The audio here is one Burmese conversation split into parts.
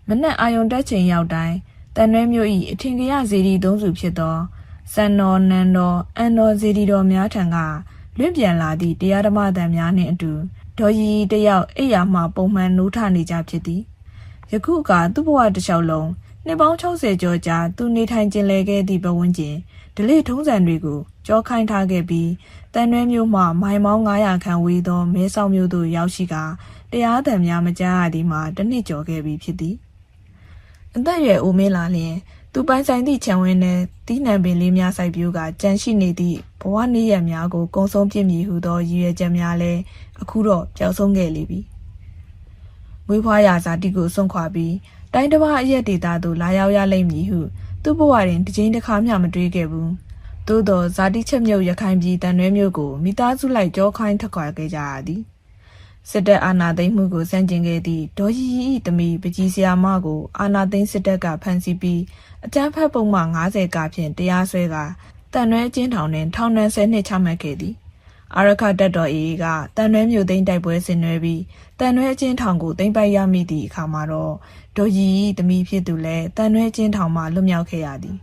မနက်အာယုံတက်ချိန်ရောက်တိုင်းတန်ရွဲမျိုး၏အထင်ကရဇေဒီသုံးစုဖြစ်သောစံတော်နန်းတော်အန်တော်ဇေဒီတော်များထံကလွင့်ပြန်လာသည့်တရားဓမ္မသံများနှင့်အတူဒေါ်ရီတယောက်အိယာမှပုံမှန်နိုးထနေကြဖြစ်သည်ယခုအခါသူ့ဘဝတစ်လျှောက်လုံးနှစ်ပေါင်း60ကျော်ကြာသူနေထိုင်ကျင်လည်ခဲ့သည့်ဘဝန်းကျင်ဓလေ့ထုံးစံတွေကိုကြောခိုင်းထားခဲ့ပြီးတန်ရွဲမျိုးမှမိုင်ပေါင်း900ခန့်ဝေးသောမဲဆောက်မျိုးသို့ရောက်ရှိကာတရားသံများမကြားရသည်မှာတစ်နှစ်ကျော်ခဲ့ပြီဖြစ်သည်အသက်အရွယ်အိုမင်းလာလျင်သူပိုင်ဆိုင်သည့်ခြံဝင်းနှင့်တီးနှံပင်လေးများစိုက်ပျိုးကကြန့်ရှိနေသည့်ဘဝနေ့ရက်များကိုကုံဆုံးပြည့်မည်ဟုသောရည်ရွယ်ချက်များလည်းအခုတော့ပျောက်ဆုံးခဲ့လေပြီမွေးဖွားရာဇာတိကိုစွန့်ခွာပြီးတိုင်းတစ်ပါးအရက်ဒေသသို့လာရောက်ရလိမ့်မည်ဟုသူ့ဘဝတွင်တစ်ကြိမ်တစ်ခါမျှမတွေးခဲ့ဘူးသို့သောဇာတိချက်မြုပ်ရခိုင်ပြည်တန်ရွဲမျိုးကိုမိသားစုလိုက်ကြောခိုင်းထွက်ခွာခဲ့ကြရသည်စစ်တပ်အာဏာသိမ်းမှုကိုစန့်ကျင်ခဲ့သည့်ဒေါ်ရီ၏သမီးပကြီးဆရာမကိုအာဏာသိမ်းစစ်တပ်ကဖမ်းဆီးပြီးအကြမ်းဖက်ပုံမှန်90ကဖြင့်တရားစွဲကာတန်ရွဲအကျဉ်းထောင်တွင်ထောင်ဒဏ်10နှစ်ချမှတ်ခဲ့သည်အာရခတပ်တော် AA ကတန်ရွဲမြို့သိမ်းတိုက်ပွဲဆင်နွှဲပြီးတန်ရွဲအကျဉ်းထောင်ကိုသိမ်းပိုက်ရမိသည့်အခါမှာတော့ဒေါ်ရီ၏သမီးဖြစ်သူလည်းတန်ရွဲအကျဉ်းထောင်မှလွတ်မြောက်ခဲ့ရသည်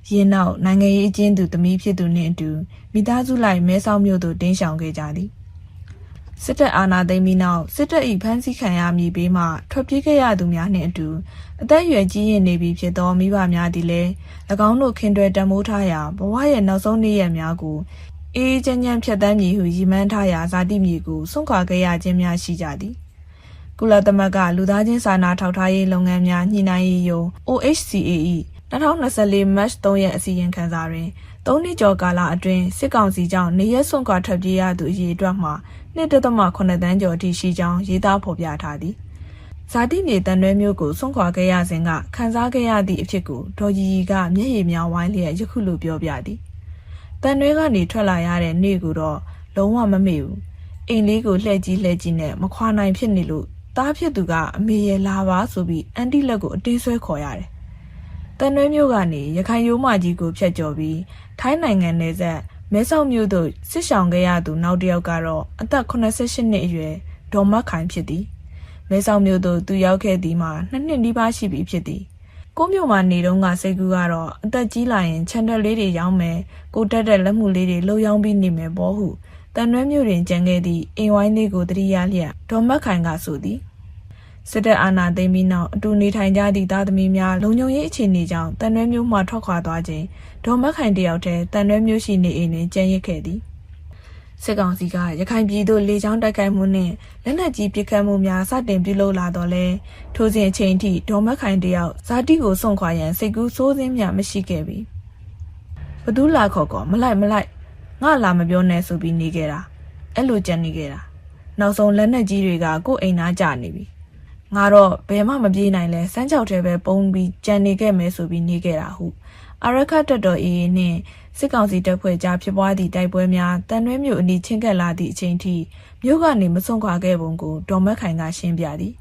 ယင်းနောက်နိုင်ငံရေးအကျဉ်းသူသမီးဖြစ်သူနှင့်အတူမိသားစုလိုက်မဲဆောက်မြို့သို့တင်းရှောင်ခဲ့ကြသည်စစ်တပ်အာဏာသိမ်းပြီးနောက်စစ်တပ်၏ဖမ်းဆီးခံရမည်ဘေးမှထွက်ပြေးခဲ့ရသူများနှင့်အတူအသက်အရွယ်ကြီးရင့်နေပြီဖြစ်သောမိဘများသည်လည်း၎င်းတို့ခင်တွယ်တံမိုးထားရာဘဝရဲ့နောက်ဆုံးနေ့ရက်များကိုအေးချမ်းချမ်းဖြတ်သန်းမည်ဟုရည်မှန်းထားရာဇာတိမြေကိုစွန့်ခွာခဲ့ရခြင်းများရှိကြသည်ကုလသမဂ္ဂလူသားချင်းစာနာထောက်ထားရေးလုပ်ငန်းများညှိနှိုင်းရေးယုံ OHCA ၏2024 March 3ရက်အစီရင်ခံစာတွင်3နှစ်ကျော်ကာလအတွင်းစစ်ကောင်စီကြောင့်နေရက်စွန့်ခွာထွက်ပြေးရသူအရေအတွက်မှာ1.8 သန်းကျော်အထိရှိကြောင်းရေးသားဖော်ပြထားသည်ဇာတိမြေတန်ရွဲမျိုးကိုစွန့်ခွာခဲ့ရစဉ်ကခန်းစားခဲ့ရသည့်အဖြစ်ကိုဒေါ်ရီကမျက်ရည်များဝိုင်းလျက်ယခုလိုပြောပြသည်တန်ရွဲကနေထွက်လာရတဲ့နေ့ကိုတော့လုံးဝမမေ့ဘူးအိမ်လေးကိုလှည့်ကြီးနဲ့မခွာနိုင်ဖြစ်နေလို့သားဖြစ်သူကအမေရဲ့လာပါဆိုပြီးအန်တီလက်ကိုအတင်းဆွဲခေါ်ရတယ်တန်ရွဲမျိုးကနေရခိုင်ရိုးမကြီးကိုဖျက်ကျော်ပြီးထိုင်းနိုင်ငံနယ်စပ်မဲဆောက်မြို့သို့စစ်ဆောင်ခဲ့ရသူနောက်တစ်ယောက်ကတော့အသက်88နှစ်အရွယ်ဒေါ်မတ်ခိုင်ဖြစ်သည်မဲဆောက်မြို့သို့သူရောက်ခဲ့သည်မှာ2နှစ်နီးပါးရှိပြီဖြစ်သည်ကိုမြို့မှာနေတော့ကစိတ်ကူးကတော့အသက်ကြီးလာရင်ချန်တယ်လေးတွေရောင်းမယ်ကိုတက်တဲ့လက်မှုလေးတွေလှုပ်ရောင်းပြီးနေမယ်ပေါ့ဟုတန်ရွဲမြို့တွင်ကြံခဲ့သည့်အိမ်ဝိုင်းလေးကိုတတိယလျက်ဒေါ်မတ်ခိုင်ကဆိုသည်စစ်တပ်အာဏာသိမ်းပြီးနောက်အတူနေထိုင်ကြသည့်သားသမီးများလုံခြုံရေးအခြေအနေကြောင့်တန်ရွဲမျိုးမှထွက်ခွာသွားခြင်းဒေါ်မတ်ခိုင်တယောက်တည်းတန်ရွဲမျိုးရှိနေအိမ်တွင်ကျန်ရစ်ခဲ့သည်စစ်ကောင်စီကရခိုင်ပြည်သို့လေကြောင်းတိုက်ခိုက်မှုနှင့်လက်နက်ကြီးပစ်ခတ်မှုများစတင်ပြုလုပ်လာတော့လဲထိုစဉ်အချိန်ထိဒေါ်မတ်ခိုင်တယောက်ဇာတိကိုစွန့်ခွာရန်စိတ်ကူးစိုးစင်းများမရှိခဲ့ပြီဘသူလာခေါ်ကောမလိုက်ငါလာမပြောနဲ့ဆိုပြီးနေခဲ့တာအဲ့လိုကြံနေခဲ့တာနောက်ဆုံးလက်နက်ကြီးတွေကကိုယ့်အိမ်သားကျနေပြီငါတော့ဘယ်မှမပြေးနိုင်လဲစမ်းချောက်ထဲပဲပုံပြီးကြံနေခဲ့မယ်ဆိုပြီးနေခဲ့တာဟုအာရခတပ်တော် AA နှင့်စစ်ကောင်စီတပ်ဖွဲ့ကြားဖြစ်ပွားသည့်တိုက်ပွဲများတန်ရွဲမြို့အနီးချင်းကပ်လာသည့်အချိန်ထိမြို့ကနေမစွန့်ခွာခဲ့ပုံကိုဒေါ်မတ်ခိုင်ကရှင်းပြသည်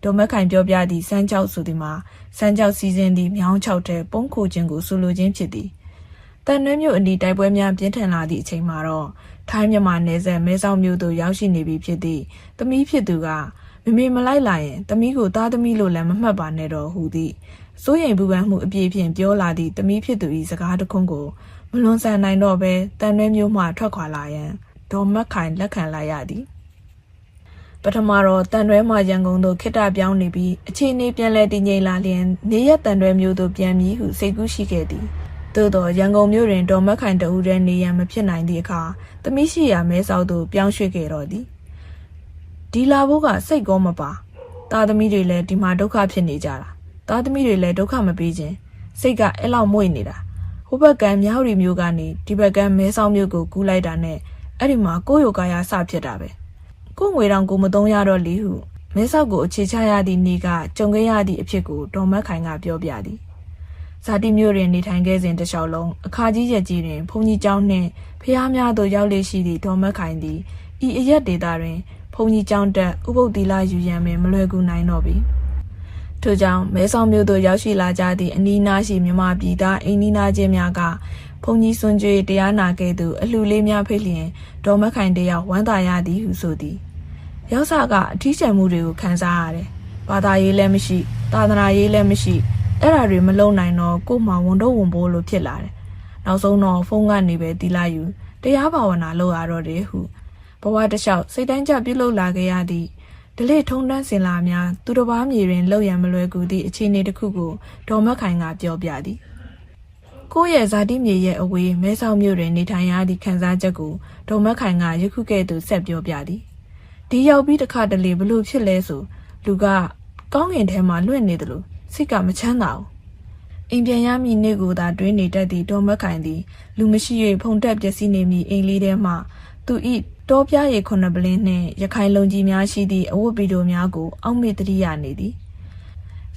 ဒေါ်မတ်ခိုင်ပြောပြသည့်စမ်းချောက်ဆိုသည်မှာစမ်းချောက်စီစဉ်သည့်မြောင်းချောက်ထဲပုံခိုခြင်းကိုဆိုလိုခြင်းဖြစ်သည်တန်ရွဲမြို့အနီးတိုက်ပွဲများပြင်းထန်လာသည့်အချိန်မှာတော့ထိုင်းမြန်မာနယ်စပ်မဲဆောက်မြို့သို့ရောက်ရှိနေပြီဖြစ်သည့်သမီးဖြစ်သူကမမေမလိုက်လာရင်သမီးကိုသားသမီးလို့လည်းမမှတ်ပါနဲ့တော့ဟူသည့်စိုးရိမ်ပူပန်မှုအပြည့်ဖြင့်ပြောလာသည့်သမီးဖြစ်သူ၏စကားတစ်ခွန်းကိုမလွန်ဆန်နိုင်တော့ဘဲတန်ရွဲမျိုးမှထွက်ခွာလာရန်ဒေါ်မတ်ခိုင်လက်ခံလိုက်ရသည်ပထမတော့တန်ရွဲမှရန်ကုန်သို့ခေတ္တပြောင်းနေပြီးအခြေအနေပြန်လည်တည်ငြိမ်လာလျင်နေရက်တန်ရွဲမျိုးသို့ပြန်မည်ဟုစိတ်ကူးရှိခဲ့သည်သို့သောရန်ကုန်မြို့တွင်ဒေါ်မတ်ခိုင်တဦးတည်းနေရန်မဖြစ်နိုင်သည့်အခါသမီးရှိရာမဲဆောက်သို့ပြောင်းရွှေ့ခဲ့တော့သည်ဒီလာဖို့ကစိတ်ကောမပါသားသမီးတွေလည်းဒီမှာဒုက္ခဖြစ်နေကြတာသားသမီးတွေလည်းဒုက္ခမပေးခြင်းစိတ်ကအဲ့လောက်မွေ့နေတာဟိုဘက်ကမြောက်ရီမျိုးကနေဒီဘက်ကမဲဆောက်မျိုးကိုကူးလိုက်တာနဲ့အဲ့ဒီမှာကိုယ့်ယောဂါရစဖြစ်တာပဲကိုငွေတောင်ကိုမသုံးရတော့လေဟုမဲဆောက်ကိုအခြေချရသည့်နေ့ကကြုံခဲ့ရသည့်အဖြစ်ကိုဒေါ်မတ်ခိုင်ကပြောပြသည်ဇာတိမျိုးတွင်နေထိုင်ခဲ့စဉ်တစ်လျှောက်လုံးအခါကြီးရက်ကြီးတွင်ဘုန်းကြီးကျောင်းနှင့်ဖျားများသို့ရောက်လေရှိသည့်ဒေါ်မတ်ခိုင်သည်ဤအရက်ဒေသတွင်ဘုန်းကြီးကျောင်းတက်ဥပုပ်သီလယူရန်ပင်မလွယ်ကူနိုင်တော့ပြီထို့ကြောင့်မဲဆောက်မြို့သို့ရောက်ရှိလာကြသည့်အနီးနားရှိမြန်မာပြည်သားအိမ်နီးနားချင်းများကဘုန်းကြီးစွန့်ကြွေးတရားနာခဲ့သူအလှလေးများဖိတ်လျင်ဒေါ်မတ်ခိုင်တယောက်ဝမ်းသာရသည်ဟုဆိုသည်ရောက်စာကအထီးကျန်မှုတွေကိုခံစားရတယ်ဘာသာရေးလည်းမရှိ သာသနာရေးလည်းမရှိအဲ့ဒါတွေမလုံနိုင်တော့ကို့မှာဝန်တော့ဝန်ပိုးလို့ဖြစ်လာတယ်နောက်ဆုံးတော့ဖုန်းကနေပဲတီလာယူတရားဘာဝနာလုပ်ရတော့တယ်ဟုဘဝတစ်လျှောက်စိတ်တိုင်းကြပြုလုပ်လာခဲ့ရသည့်ဒလိထုံတန်းစင်လာများသူတစ်ပါးမြေတွင်လှုပ်ရံမလွယ်ကူသည့်အခြေအနေတစ်ခုကိုဒေါ်မက်ခိုင်ကပြောပြသည်ကိုယ့်ရဲ့ဇာတိမြေရဲ့အဝေးမဲဆောက်မြို့တွင်နေထိုင်ရသည့်ခံစားချက်ကိုဒေါ်မက်ခိုင်ကယခုကဲ့သို့ဆက်ပြောပြသည်ဒီရောက်ပြီးတစ်ခါတလေဘလို့ဖြစ်လဲဆိုလူကကောင်းကင်ထဲမှာလွင့်နေတယ်လို့စိတ်ကမချမ်းသာဘူးအိမ်ပြန်ရမည့်နေ့ကိုသာတွင်းနေတတ်သည့်ဒေါ်မက်ခိုင်သည်လူမရှိ၍ဖုန်တက်ပျက်စီးနေမည့်အိမ်လေးထဲမှသူ၏တောပြားရည်ခုနှစ်ပလင်းနှင့်ရခိုင်လုံကြီးများရှိသည့်အဝတ်ပီတိုများကိုအောက်မေ့တရိယာနေသည်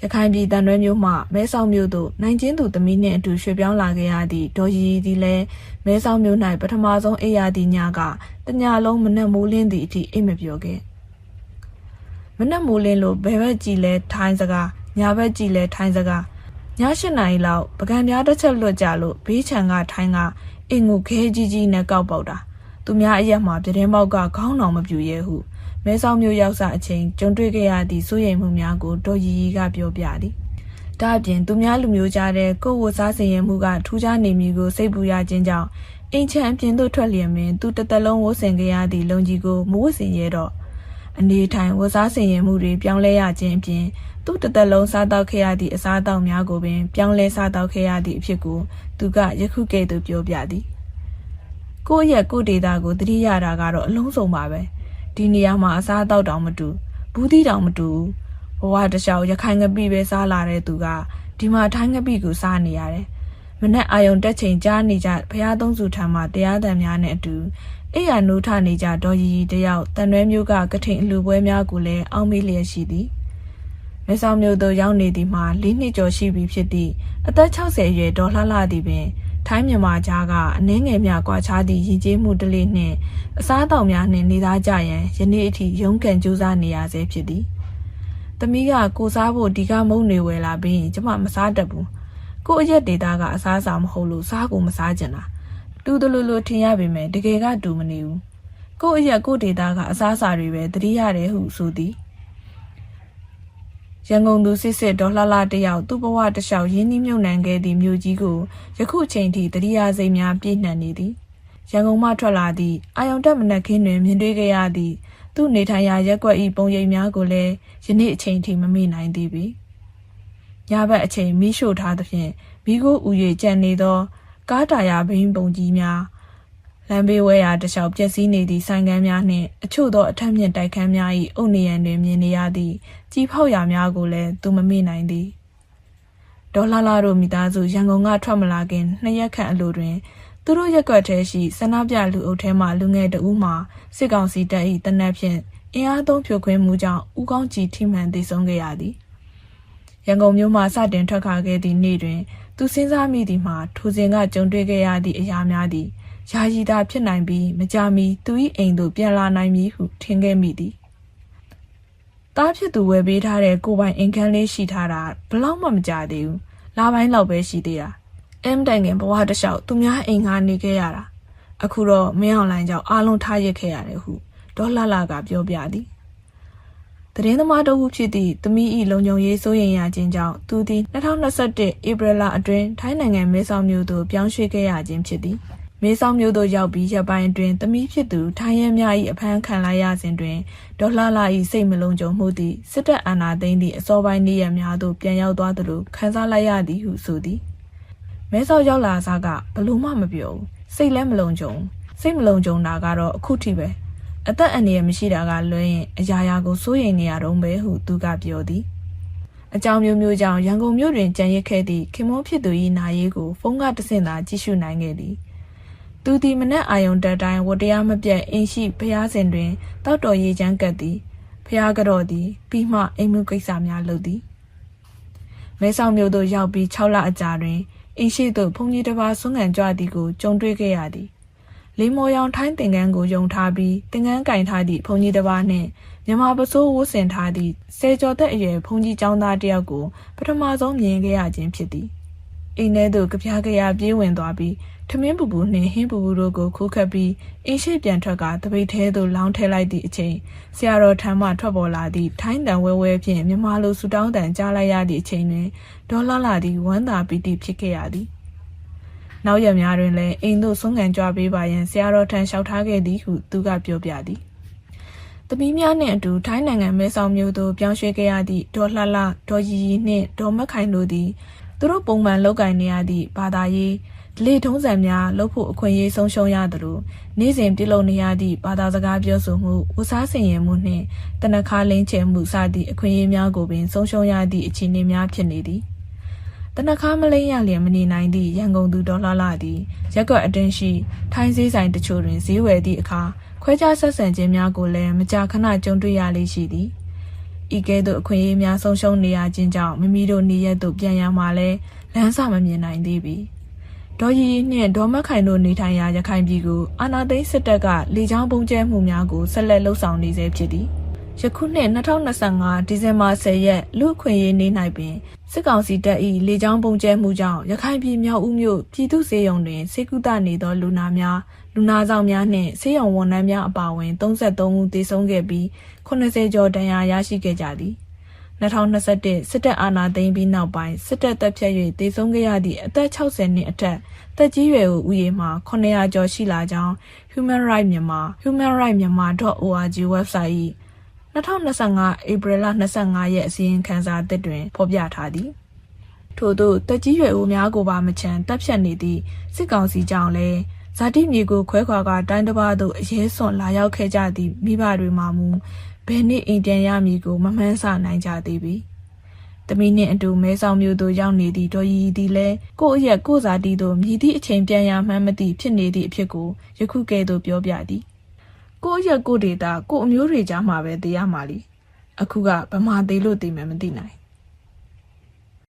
ရခိုင်ပြည်တန်ရွဲမြို့မှမဲဆောက်မြို့သို့နိုင်ကျင်းသူသမီးနှင့်အတူရွှေ့ပြောင်းလာခဲ့ရသည့်ဒေါ်ရီသည်လည်းမဲဆောက်မြို့၌ပထမဆုံးအိပ်ရသည့်ညကတညလုံးမနက်မိုးလင်းသည့်အထိအိပ်မပျော်ခဲ့မနက်မိုးလင်းလို့ဘယ်ဘက်ကြည့်လဲထိုင်းစကားညာဘက်ကြည့်လဲထိုင်းစကားည8 နာရီလောက်ပကံပြားတစ်ချက်လွတ်ကြလို့ဘေးခြံကထိုင်းကအင်ကိုခဲကြီးကြီးနဲ့ကောက်ပေါက်တာသူများအရက်မှာပြတင်းပေါက်ကခေါင်းတော်မပြူရဲဟုမဲဆောက်မြို့ရောက်စအချိန်ကြုံတွေ့ခဲ့ရသည့်စိုးရိမ်မှုများကိုဒေါ်ရီရီကပြောပြသည်ဒါအပြင်သူများလူမျိုးကြားတဲ့ကိုယ်ဝတ်စားစင်ရမှုကထူးခြားနေမည်ကိုစိတ်ပူရခြင်းကြောင့်အိမ်ချမ်းအပြင်သို့ထွက်လျင်ပင်သူတစ်သက်လုံးဝတ်ဆင်ခဲ့ရသည့်လုံကြီးကိုမဝတ်ဆင်ရတော့အနေထိုင်ဝတ်စားစင်ရမှုတွေပြောင်းလဲရခြင်းအပြင်သူတစ်သက်လုံးစားတောက်ခဲ့ရသည့်အစားအသောက်များကိုပင်ပြောင်းလဲစားတောက်ခဲ့ရသည့်အဖြစ်ကိုသူကယခုကဲ့သို့ပြောပြသည်ကိုယ့်ရဲ့ကိုယ်ဒေတာကိုသတိရတာကတော့အလုံးစုံပါပဲဒီနေရာမှာအစားအသောက်တောင်မတူဘူးသီးတောင်မတူဘဝတစ်လျှောက်ရခိုင်ငပိပဲစားလာတဲ့သူကဒီမှာထိုင်းငပိကိုစားနေရတယ်မနဲ့အာယုံတက်ချိန်ကြားနေကြဘုရားသုံးစုထံမှာတရားတန်များနဲ့အတူအိယာနိုးထနေကြဒေါ်ရီတယောက်တန်ရွဲမျိုးကကထိန်အလူပွဲများကိုလည်းအောင်းမေးလျက်ရှိသည်မဲဆောက်မြို့သို့ရောက်နေသည်မှာ4 နှစ်ကျော်ရှိပြီဖြစ်သည့်အသက်60အရွယ်ဒေါ်လှလှသည်ပင်ထိုင်းမြန်မာကြားကအနှင်းငယ်များကွာခြားသည့်ရည်ကြီးမှုတလေးနှင့်အစားအသောက်များနှင့်နေသားကြရန်ယနေ့အထိရုန်းကန်ကြိုးစားနေရဆဲဖြစ်သည်။သမီးကကိုစားဖို့ဒီကမုံနေဝယ်လာပြီးကျမမစားတတ်ဘူး။ကိုအရက်ဒေတာကအစားအစာမဟုတ်လို့စားကိုမစားကျင်တာ။တူတလူလူထင်ရပေမဲ့တကယ်ကတူမနေဘူး။ကိုအရက်ကိုဒေတာကအစားအစာတွေပဲတတိရတယ်ဟုဆိုသည်။ရန်ကုန်သူစစ်စစ်ဒေါ်လှလှတယောက်သူ့ဘဝတစ်လျှောက်ရင်းနှီးမြုပ်နှံခဲ့သည့်မြို့ကြီးကိုယခုချိန်ထိတတိယစိတ်များပြည့်နှံနေသည်ရန်ကုန်မှထွက်လာသည့်အာယုံတက်မနက်ခင်းတွင်မြင်တွေ့ခဲ့ရသည့်သူ့နေထိုင်ရာရက်ကွက်၏ပုံရိပ်များကိုလည်းယနေ့အချိန်ထိမမေ့နိုင်သေးပေညဘက်အချိန်မီးရှို့ထားသဖြင့်မီးကိုဥ၍ကြံနေသောကားတာယာဘိန်းပုံကြီးများလမ်းဘေးဝဲရာတစ်လျှောက်ပျက်စီးနေသည့်ဆိုင်ကန်းများနှင့်အချို့သောအထက်မြင့်တိုက်ခန်းများ၏အုတ်နေရန်တွင်မြင်နေရသည့်ကြီးဖောက်ရာများကိုလည်းသူမမေ့နိုင်သည်ဒေါ်လာလာတို့မိသားစုရန်ကုန်ကထွက်မလာခင်2 ရက်ခန့်အလိုတွင်သူတို့ရက်ကွက်ထဲရှိဆန္ဒပြလူအုပ်ထဲမှလူငယ်တဦးမှစစ်ကောင်စီတပ်၏တနက်ဖြင့်အင်အားသုံးဖြိုခွင်းမှုကြောင့်ဦးကောင်းကြည်ထိမှန်သေဆုံးခဲ့ရသည်ရန်ကုန်မြို့မှစတင်ထွက်ခွာခဲ့သည့်နေ့တွင်သူစဉ်းစားမိသည်မှာထိုစဉ်ကကြုံတွေ့ခဲ့ရသည့်အရာများသည်ယာယီသာဖြစ်နိုင်ပြီးမကြာမီသူ၏အိမ်သို့ပြန်လာနိုင်မည်ဟုထင်ခဲ့မိသည်တားဖြစ်သူဝယ်ပေးထားတဲ့ကိုပိုင်အိမ်ခန်းလေးရှိထားတာဘလောက်မှမကြသေးဘူးလပိုင်းလောက်ပဲရှိသေးတာတိုင်ခင်ဘဝတစ်လျှောက်သူများအိမ်ကနေခဲ့ရတာအခုတော့မင်းအောင်လိုင်းကြောင့်အားလုံးထားရစ်ခဲ့ရတယ်ဟုဒေါ်လှလှကပြောပြသည်သတင်းသမားတဦးဖြစ်သည့်သမီး၏လုံခြုံရေးစိုးရိမ်ရခြင်းကြောင့်သူသည်2021ဧပြီလအတွင်းထိုင်းနိုင်ငံမဲဆောက်မြို့သို့ပြောင်းရွှေ့ခဲ့ရခြင်းဖြစ်သည်မဲဆောက်မြို့သို့ရောက်ပြီးရက်ပိုင်းအတွင်းသမီးဖြစ်သူထိုင်းရဲများ၏အဖမ်းခံလိုက်ရစဉ်တွင်ဒေါ်လှလှ၏စိတ်မလုံခြုံမှုသည်စစ်တပ်အာဏာသိမ်းသည့်အစောပိုင်းနေ့ရက်များသို့ပြန်ရောက်သွားသလိုခံစားလိုက်ရသည်ဟုဆိုသည်မဲဆောက်ရောက်လာစားကဘလို့မှမပြောဘူးစိတ်လည်းမလုံခြုံစိတ်မလုံခြုံတာကတော့အခုထိပဲအသက်အန္တရာယ်မရှိတာကလွဲရင်အရာရာကိုစိုးရိမ်နေရတော့ပဲဟုသူကပြောသည်အကြောင်းမျိုးမျိုးကြောင့်ရန်ကုန်မြို့တွင်ကြံရစ်ခဲ့သည့်ခင်မုန်းဖြစ်သူ၏နာရေးကိုဖုန်းကတဆင့်သာကြည့်ရှုနိုင်ခဲ့သည်သူသည်မနက်အာယုံတက်တိုင်းဝတရားမပြတ်အင်းရှိဘုရားစဉ်တွင်တောက်တော်ရေချမ်းကပ်သည်ဘုရားကတော့သည်ပြီးမှအိမ်မှုကိစ္စများလုပ်သည်မဲဆောက်မြို့သို့ရောက်ပြီး6 လအကြာတွင်အင်းရှိသို့ဘုန်းကြီးတစ်ပါးဆွမ်းခံကြွသည်ကိုကြုံတွေ့ခဲ့ရသည်လေးမော်ရောင်ထိုင်းသင်္ကန်းကိုယုံထားပြီးသင်္ကန်းကင်ထားသည့်ဘုန်းကြီးတစ်ပါးနှင့်မြန်မာပစိုးဝတ်ဆင်ထားသည့်ဆယ်ကျော်သက်အရွယ်ဘုန်းကြီးကျောင်းသားတစ်ယောက်ကိုပထမဆုံးမြင်ခဲ့ရခြင်းဖြစ်သည် အိမ်ထဲသို့ကြပြားကြရာပြေးဝင်သွားပြီးထမင်းပူပူနှင့်ဟင်းပူပူတို့ကိုခိုးခတ်ပြီးအင်းရှိပြန်ထွက်ကတပိတ်ထဲသို့လောင်းထဲလိုက်သည့်အချိန်ဆရာတော်ထံမှထွက်ပေါ်လာသည့်ထိုင်းတန်ဝဲဝဲဖြင့်မြန်မာလိုဆူတောင်းတန်ကြားလိုက်ရသည့်အချိန်တွင်ဒေါ်လာသည့်ဝမ်းသာပီတိဖြစ်ခဲ့ရသည်နောက်ရက်များတွင်လည်းအိမ်သို့ဆုံးခံကြွပေးပါရန်ဆရာတော်ထံလျှောက်ထားခဲ့သည်ဟုသူကပြောပြသည်သမီးများနှင့်အတူထိုင်းနိုင်ငံမဲဆောက်မြို့သို့ပြောင်းရွှေ့ခဲ့ရသည့်ဒေါ်လှလှဒေါ်ရီရီနှင့်ဒေါ်မက်ခိုင်တို့သည်သူတို့ပုံမှန်လုပ်ကိုင်နေရသည့်ဘာသာရေးဓလေ့ထုံးစံများလုပ်ဖို့အခွင့်အရေးဆုံးရှုံးရသလိုနေ့စဉ်ပြုလုပ်နေရသည့်ဘာသာစကားပြောဆိုမှုဝတ်စားဆင်ရင်မှုနှင့်တနခါလင်းချေမှုစသည့်အခွင့်အရေးများကိုပင်ဆုံးရှုံးရသည့်အခြေအနေများဖြစ်နေသည်တနခါမလိမ့်ရလျင်မနေနိုင်သည့်ရန်ကုန်သူဒေါ်လှလှသည်ရက်ကွက်အတွင်းရှိထိုင်းဈေးဆိုင်တချို့တွင်ဈေးဝယ်သည့်အခါခွဲခြားဆက်ဆံခြင်းများကိုလည်းမကြာခဏကြုံတွေ့ရလေရှိသည်ဤကဲ့သို့အခွင့်အရေးများဆုံးရှုံးနေရခြင်းကြောင့်မိမိတို့နေရက်သို့ပြန်ရမှာလဲလမ်းစာမမြင်နိုင်သေးပြီဒေါ်ရီနှင့်ဒေါ်မက်ခိုင်တို့နေထိုင်ရာရခိုင်ပြည်ကိုအာဏာသိမ်းစစ်တပ်ကလေကြောင်းပုံကျဲမှုများကိုဆက်လက်လှုပ်ဆောင်နေဆဲဖြစ်သည်ယခုနှစ်2025ဒီဇင်ဘာ10ရက်လူအခွင့်အရေးနေ့၌ပင်စစ်ကောင်စီတပ်၏လေကြောင်းပုံကျဲမှုကြောင့်ရခိုင်ပြည်မြောက်ဦးမြို့ပြည်သူ့ဆေးရုံတွင်ဆေးကုသနေသောလူနာများလူနာဆောင်များနှင့်ဆေးရုံဝန်ထမ်းများအပါအဝင်33ဦးသေဆုံးခဲ့ပြီး80ကျော်ဒဏ်ရာရရှိခဲ့ကြသည်2021စစ်တပ်အာဏာသိမ်းပြီးနောက်ပိုင်းစစ်တပ်တပ်ဖြတ်၍သေဆုံးခဲ့ရသည့်အသက်60နှစ်အထက်သက်ကြီးရွယ်ဦးရေမှာ900ကျော်ရှိလာကြောင်း Human Rights Myanmar.org website ၏ 2025ဧပြီလ25ရက်အစီရင်ခံစာသစ်တွင်ဖော်ပြထားသည်ထို့သောတက်ကြီးရွယ်ဦးများကိုပါမချန်တပ်ဖြတ်နေသည့်စစ်ကောင်စီကြောင့်လည်းဇာတိမြေကိုခွဲခွာကတိုင်းတစ်ပါးသို့အရေးစွန်လာရောက်ခဲ့ကြသည့်မိဘတွေမှမူဘယ်နှစ်အိမ်ပြန်ရမည်ကိုမမှန်းဆနိုင်ကြသေးပြီ။သမီးနှင့်အတူမဲဆောက်မြို့သို့ရောက်နေသည့်ဒေါ်ရီသည်လည်းကိုယ့်အရက်ကိုယ်စားတီသို့မြည်သည့်အချိန်ပြန်ရမှန်းမသိဖြစ်နေသည့်အဖြစ်ကိုယခုကဲ့သို့ပြောပြသည်။ကိုယ့်အရက်ကိုယ်ဒေတာကိုယ့်အမျိုးတွေကြားမှာပဲသိရမှာလीအခုကဗမာသေးလို့သိမယ်မသိနိုင်